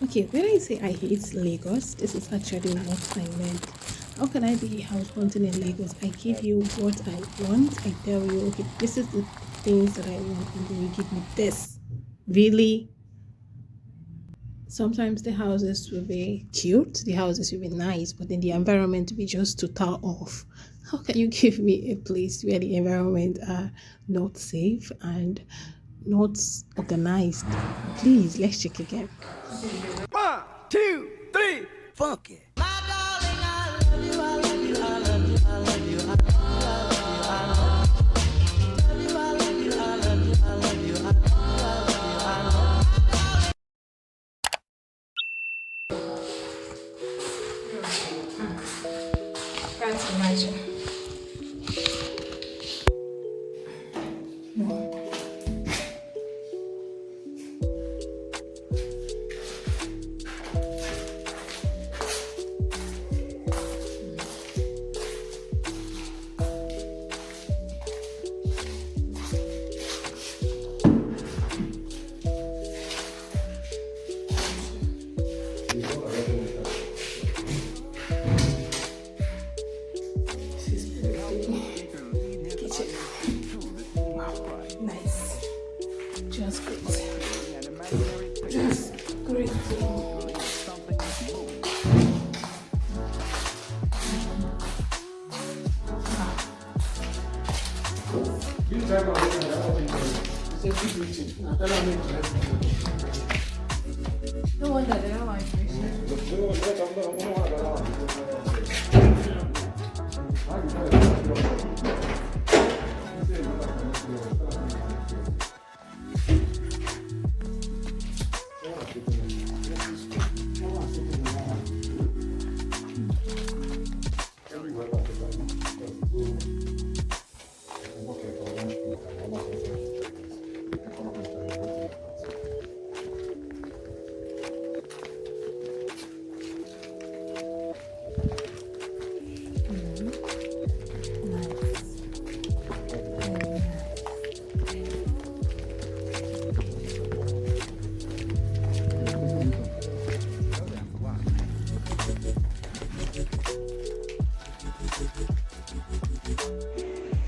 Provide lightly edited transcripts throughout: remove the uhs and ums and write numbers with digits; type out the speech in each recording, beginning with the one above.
Okay, when I say I hate Lagos, this is actually what I meant. How can I be house hunting in Lagos? I give you what I want. I tell you, okay, this is the things that I want, and then you give me this. Really? Sometimes the houses will be cute, the houses will be nice, but then the environment will be just total off. How can you give me a place where the environment are not safe and not organized? Please, let's check again. One, two, three, funky. Can't imagine. Kitchen. Wow, nice. Just great. Just great. No wonder they don't like fish.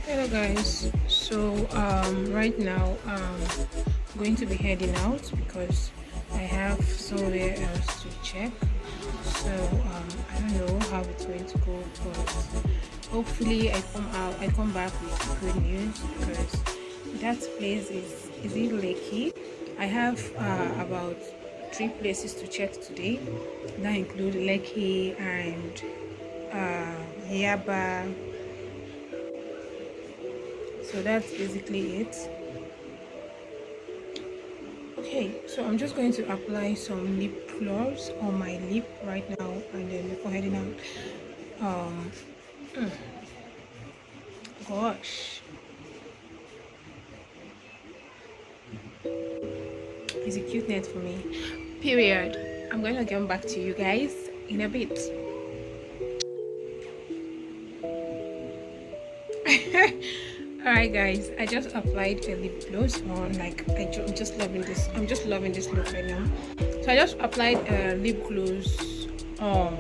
Hello guys, so right now I'm going to be heading out because I have somewhere else to check. So I don't know how it's going to go, but hopefully I come back with good news because that place is it Lekki. I have about 3 places to check today. That include Lekki and Yaba. So that's basically it. Okay, so I'm just going to apply some lip gloss on my lip right now and then before heading out. Gosh, it's a cute net for me. Period. I'm going to get back to you guys in a bit. Alright guys, I just applied a lip gloss on, like I'm just loving this. I'm just loving this look right now. So I just applied a lip gloss on.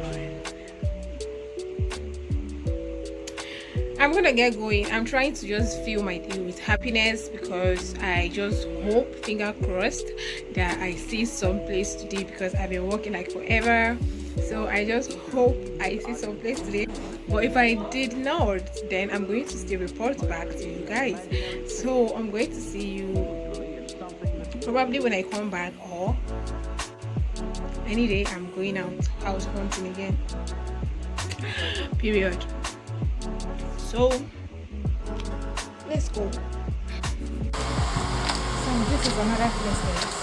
I'm gonna get going. I'm trying to just fill my day with happiness because I just hope, finger crossed, that I see some place today because I've been working like forever. So I just hope I see some place today. But if I did not, then I'm going to still report back to you guys. So I'm going to see you probably when I come back, or any day I'm going out house hunting again. Period. So let's go. So this is another place.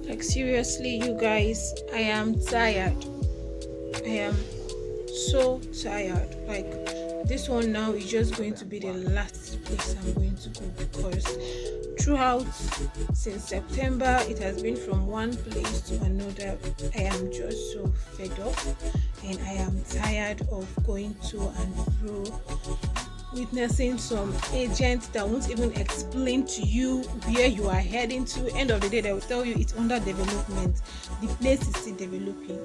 Like seriously, you guys, I am tired. I am so tired. Like this one now is just going to be the last place I'm going to go because throughout since September it has been from one place to another. I am just so fed up and I am tired of going to and fro, witnessing some agents that won't even explain to you where you are heading to. End of the day, they will tell you it's under development. The place is still developing.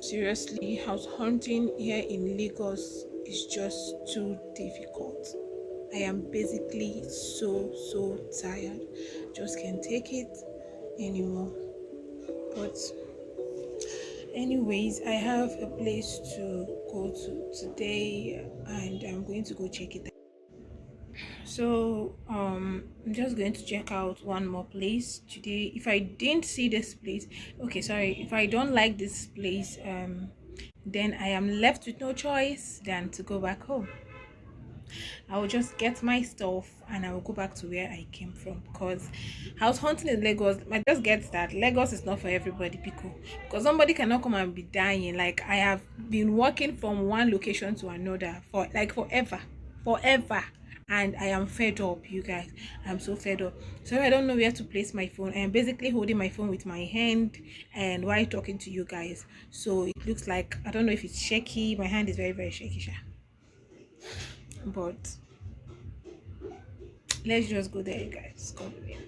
Seriously, house hunting here in Lagos is just too difficult. I am basically so tired. Just can't take it anymore. But anyways, I have a place to go to today and I'm going to go check it out. So I'm just going to check out one more place today. If I didn't see this place, okay, sorry, if I don't like this place, then I am left with no choice than to go back home. I will just get my stuff and I will go back to where I came from because house hunting in Lagos, I just get that Lagos is not for everybody, people. Because somebody cannot come and be dying. Like I have been walking from one location to another for like forever. And I am fed up, you guys. I'm so fed up. So I don't know where to place my phone. I am basically holding my phone with my hand and while talking to you guys. So it looks like I don't know if it's shaky. My hand is very shaky, sha. But let's just go there, you guys. God willing.